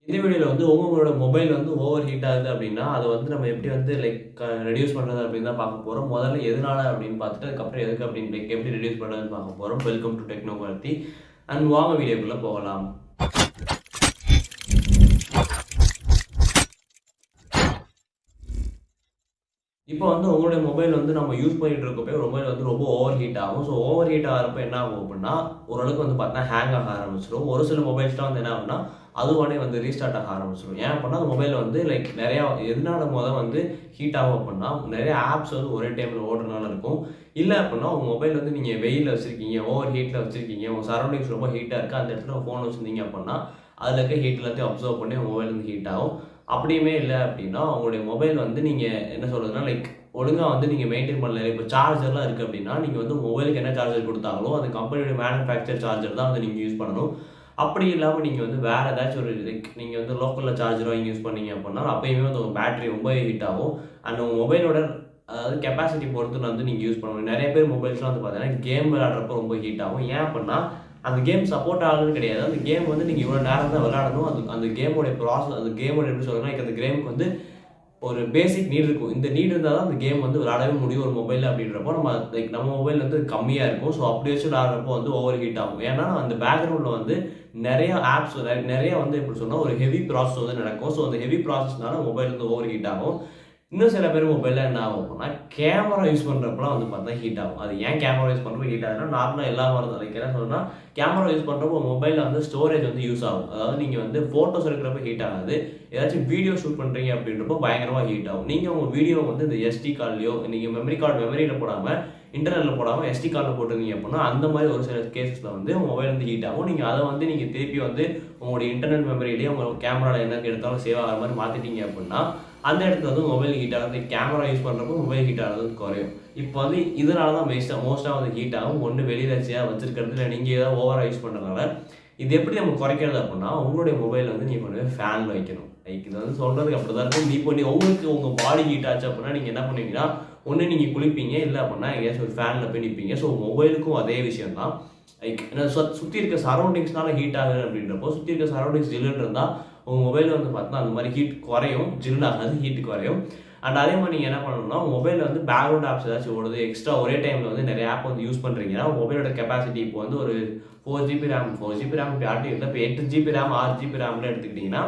இந்த வீடியோல வந்து உங்களோட மொபைல் வந்து ஓவர் ஹீட் ஆகுது அப்படின்னா, அத வந்து நம்ம எப்படி வந்து ரெடியூஸ் பண்றது அப்படின்னு தான் பார்க்க போறோம். முதல்ல எதனால அப்படின்னு பார்த்துட்டு, அதுக்கப்புறம் எதுக்கு அப்படின்னு எப்படி ரெடியூஸ் பண்றதுன்னு பார்க்க போறோம். வெல்கம் டு டெக்னோ பத்தி. அண்ட் வாங்க வீடியோக்குள்ள போகலாம். இப்போ வந்து உங்களுடைய மொபைல் வந்து நம்ம யூஸ் பண்ணிட்டு இருக்கப்போ மொபைல் வந்து ரொம்ப ஓவர் ஹீட் ஆகும். ஸோ ஓவர் ஹீட் ஆகிறப்ப என்ன ஆகும் அப்படின்னா, ஓரளவுக்கு வந்து பார்த்தீங்கன்னா ஹேங் ஆக ஆரம்பிச்சிடும். ஒரு சில மொபைல்ஸ்லாம் வந்து என்ன ஆகும்னா, அதுவானே வந்து ரீஸ்டார்ட் ஆக ஆரம்பிச்சிடும். ஏன் அப்படின்னா அந்த மொபைல் வந்து நிறையா எதனால வந்து ஹீட் ஆகும் அப்படின்னா, நிறைய ஆப்ஸ் வந்து ஒரே டைமில் ஓடுறதுனால இருக்கும். இல்லை அப்படின்னா உங்கள் மொபைல் வந்து நீங்கள் வெயிலில் வச்சுருக்கீங்க, ஓவர் ஹீட்டில் வச்சுருக்கீங்க, உங்கள் சரௌண்டிங்ஸ் ரொம்ப ஹீட்டாக இருக்குது, அந்த இடத்துல ஃபோன் வச்சுருந்தீங்க அப்படின்னா அதில் இருக்க ஹீட் எல்லாத்தையும் அப்சர்வ் பண்ணி உங்கள் மொபைல் வந்து ஹீட் ஆகும். அப்படியுமே இல்லை அப்படின்னா உங்களுடைய மொபைல் வந்து நீங்கள் என்ன சொல்கிறதுனா ஒழுங்காக வந்து நீங்கள் மெயின்டைன் பண்ணல. இப்போ சார்ஜர்லாம் இருக்குது அப்படின்னா நீங்கள் வந்து மொபைலுக்கு என்ன சார்ஜர் கொடுத்தாங்களோ அந்த கம்பெனியோட மேனுஃபேக்சர் சார்ஜர் தான் வந்து நீங்கள் யூஸ் பண்ணணும். அப்படி இல்லாமல் நீங்கள் வந்து வேறு ஏதாச்சும் ஒரு நீங்கள் வந்து லோக்கலில் சார்ஜர் வாங்கி யூஸ் பண்ணீங்க அப்படின்னா அப்பயுமே வந்து உங்கள் பேட்டரி ரொம்ப ஹீட் ஆகும். அண்ட் உங்கள் மொபைலோட அதாவது கெப்பாசிட்டி பொறுத்து வந்து நீங்கள் யூஸ் பண்ணணும். நிறைய பேர் மொபைல்ஸ்லாம் வந்து பார்த்தீங்கன்னா கேம் விளையாடுறப்ப ரொம்ப ஹீட் ஆகும். ஏன் அப்படின்னா அந்த கேம் சப்போர்ட் ஆகுதுன்னு கிடையாது. அந்த கேம் வந்து நீங்கள் இவ்வளோ நேரம் தான் விளையாடணும். அந்த கேமோடைய ப்ராசஸ், அந்த கேமோட எப்படி சொல்கிறேன்னா அந்த கேமுக்கு வந்து ஒரு பேசிக் நீட் இருக்கும். இந்த நீட் இருந்தால் தான் அந்த கேம் வந்து விளையாடவே முடியும் ஒரு மொபைலில். அப்படின்றப்போ நம்ம மொபைல் வந்து கம்மியாக இருக்கும். ஸோ அப்படி வச்சு விளையாடுறப்போ வந்து ஓவர் ஹீட் ஆகும். ஏன்னா அந்த பேக்ரவுண்டில் வந்து நிறைய ஆப்ஸ் நிறைய வந்து எப்படி சொன்னால் ஒரு ஹெவி ப்ராசஸ் வந்து நடக்கும். ஸோ அந்த ஹெவி ப்ராசஸ்னால மொபைல் வந்து ஓவர் ஹீட் ஆகும். இன்னும் சில பேர் மொபைலில் என்ன ஆகும் அப்படின்னா கேமரா யூஸ் பண்ணுறப்பலாம் வந்து பார்த்தா ஹீட் ஆகும். அது ஏன் கேமரா யூஸ் பண்ணுறப்ப ஹீட் ஆகுதுன்னா நார்மலாக எல்லா மாதிரி என்ன சொல்லணும்னா கேமரா யூஸ் பண்ணுறப்போ மொபைலில் வந்து ஸ்டோரேஜ் வந்து யூஸ் ஆகும். அதாவது நீங்கள் வந்து ஃபோட்டோஸ் எடுக்கிறப்ப ஹீட் ஆகாது. ஏதாச்சும் வீடியோ ஷூட் பண்ணுறீங்க அப்படின்றப்போ பயங்கரமாக ஹீட் ஆகும். நீங்கள் உங்கள் வீடியோ வந்து இந்த எஸ்டி கார்ட்லையோ நீங்கள் மெமரியில் போடாமல் இன்டர்னலில் போடாமல் எஸ்டி கார்டில் போட்டிருந்தீங்க அப்படின்னா அந்த மாதிரி ஒரு சில கேசஸில் வந்து உங்கள் மொபைல் வந்து ஹீட் ஆகும். நீங்கள் அதை வந்து நீங்கள் திருப்பி வந்து உங்களுடைய இன்டர்னல் மெமரியிலேயே உங்கள் கேமராவில் என்ன எடுத்தாலும் சேவ் ஆகிற மாதிரி மாற்றிட்டீங்க அப்படின்னா அந்த இடத்துல வந்து மொபைல் ஹீட் ஆகுது. கேமரா யூஸ் பண்ணுறப்போ மொபைல் ஹீட் ஆகுது குறையும். இப்போ வந்து இதனால தான் மோஸ்ட்டாக வந்து ஹீட் ஆகும். ஒன்று வெளியில் வச்சிருக்கிறது இல்லை நீங்கள் ஏதாவது ஓவராக யூஸ் பண்ணுறதுனால. இது எப்படி நம்ம குறைக்கிறது அப்படின்னா உங்களுடைய மொபைல் வந்து நீங்கள் கொண்டு போய் ஃபேனில் வைக்கணும். இது வந்து சொல்கிறதுக்கு அப்படி தான் இருக்கும். இப்போ உங்களுக்கு உங்கள் பாடி ஹீட் ஆச்சு அப்படின்னா நீங்கள் என்ன பண்ணுவீங்கன்னா ஒன்று நீங்கள் குளிப்பீங்க, இல்லை அப்படின்னா எங்கேயாச்சும் ஒரு ஃபேனில் போய் நிற்பீங்க. ஸோ மொபைலுக்கும் அதே விஷயம் தான். ஏன்னா சுற்றி இருக்க சரௌண்டிங்ஸ்னால ஹீட் ஆகுது அப்படின்றப்போ சுற்றி இருக்க சரௌண்டிங்ஸ் ஜில்லுன்னு இருந்தால் உங்கள் மொபைலில் வந்து பார்த்தீங்கன்னா அந்த மாதிரி ஹீட் குறையும். ஜில்லுன்னு ஆகாது, ஹீட்டு குறையும். அண்ட் அதே மாதிரி நீங்கள் என்ன பண்ணணும்னா மொபைலில் வந்து பேக்ரவுண்ட் ஆப்ஸ் ஏதாச்சும் ஓடுது, எக்ஸ்ட்ரா ஒரே டைமில் வந்து நிறைய ஆப் வந்து யூஸ் பண்ணுறீங்கன்னா மொபைலோட கெப்பாசிட்டி இப்போ வந்து ஒரு 4GB ரேம் இப்போ யார்ட்டும் இல்லை. இப்போ 8GB ரேம் 6GB ரேம்ல எடுத்துக்கிட்டிங்கன்னா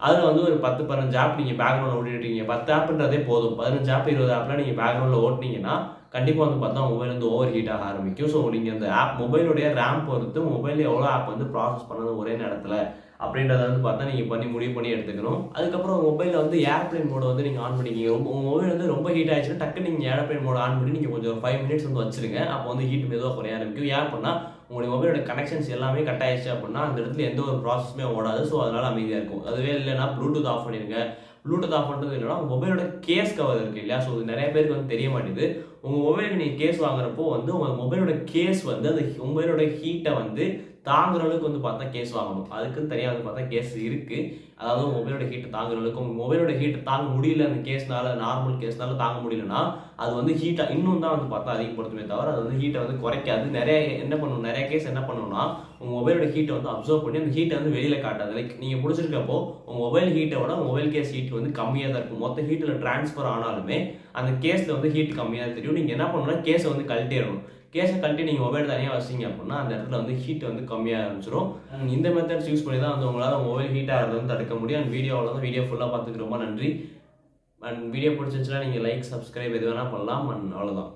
அதில் வந்து ஒரு 10-15 ஆப் நீங்கள் பேக்ரவுண்டில் ஓட்டிட்டீங்க. 10 ஆப்ன்றதே போதும். 15 ஆப் 20 ஆப்லாம் நீங்கள் பேக்ரவுண்டில் ஓட்டினீங்கன்னா கண்டிப்பாக வந்து பார்த்தா மொபைல் வந்து ஓவர் ஹீட் ஆக ஆரம்பிக்கும். ஸோ நீங்கள் அந்த ஆப் மொபைலுடைய ரேம் பொறுத்து மொபைலில் எவ்வளோ ஆப் வந்து ப்ராசஸ் பண்ணது ஒரே நேரத்தில் அப்படின்றத வந்து பார்த்தா நீங்கள் முடிவு பண்ணி எடுத்துக்கணும். அதுக்கப்புறம் மொபைலில் வந்து ஏர்ப்ளைன் மோட வந்து நீங்கள் ஆன் பண்ணிக்கிங்க. உங்கள் மொபைல் வந்து ரொம்ப ஹீட் ஆயிடுச்சுன்னா டக்கு நீங்கள் ஏர்ப்ளைன் மோட ஆன் பண்ணி நீங்கள் கொஞ்சம் 5 மினிட்ஸ் வந்து வச்சுருங்க. அப்போ வந்து ஹீட் மெதுவாக குறைய ஆரம்பிக்கும். ஏன் அப்படின்னா உங்களுடைய மொபைலோட கனெக்ஷன்ஸ் எல்லாமே கட் ஆயிடுச்சு அப்படின்னா அந்த இடத்துல எந்த ஒரு ப்ராசஸுமே ஓடாது. ஸோ அதனால் அமைதியாக இருக்கும். அதுவே இல்லைன்னா ப்ளூடூத் ஆஃப் பண்ணிடுங்க. ப்ளூடூத் ஆஃப் பண்ணுறது இல்லைனா உங்கள் மொபைலோட கேஸ் கவர் இருக்குது இல்லையா? ஸோ இது நிறைய பேருக்கு வந்து தெரிய மாட்டேது. உங்கள் மொபைலுக்கு நீங்கள் கேஸ் வாங்குறப்போ வந்து உங்கள் மொபைலோட கேஸ் வந்து அந்த மொபைலோட ஹீட்டை வந்து தாங்குற அளவுக்கு வந்து பார்த்தா கேஸ் வாங்கணும். அதுக்குன்னு தனியாக வந்து பார்த்தா கேஸ் இருக்குது. அதாவது மொபைலோட ஹீட்டை தாங்குற அளவுக்கு உங்கள் மொபைலோட ஹீட்டை தாங்க முடியல, அந்த கேஸ்னால நார்மல் கேஸ்னால தாங்க முடியலன்னா அது வந்து ஹீட்டை இன்னும் தான் வந்து பார்த்தா அதிகப்படுத்துமே தவிர அது வந்து ஹீட்டை வந்து குறைக்காது. நிறைய கேஸ் என்ன பண்ணணும்னா உங்கள் மொபைலோட ஹீட்டை வந்து அப்சர்வ் பண்ணி அந்த ஹீட்டை வந்து வெளியில் காட்டாது. நீங்கள் பிடிச்சிருக்கப்போ உங்கள் மொபைல் ஹீட்டை விட மொபைல் கேஸ் ஹீட் வந்து கம்மியாக தான் இருக்கும். மொத்த ஹீட்டில் ட்ரான்ஸ்ஃபர் ஆனாலுமே அந்த கேஸில் வந்து ஹீட் கம்மியாக தெரியும். நீங்கள் என்ன பண்ணணும்னா கேஸை வந்து கழட்டிடணும். கேஸை கழட்டி நீங்கள் மொபைல் தனியாக வச்சிங்க அப்படின்னா அந்த இடத்துல வந்து ஹீட் வந்து கம்மியாக ஆரம்பிச்சிடும். இந்த மெத்தட்ஸ் யூஸ் பண்ணி தான் வந்து உங்களால் மொபைல் ஹீட் ஆகிறத வந்து தடுக்க முடியும். அண்ட் வீடியோ ஃபுல்லாக பார்த்துக்கு ரொம்ப நன்றி. அண்ட் வீடியோ பிடிச்சிருந்துச்சுன்னா நீங்கள் லைக், சப்ஸ்கிரைப் எது வேணால் பண்ணலாம். அண்ட் அவ்வளோதான்.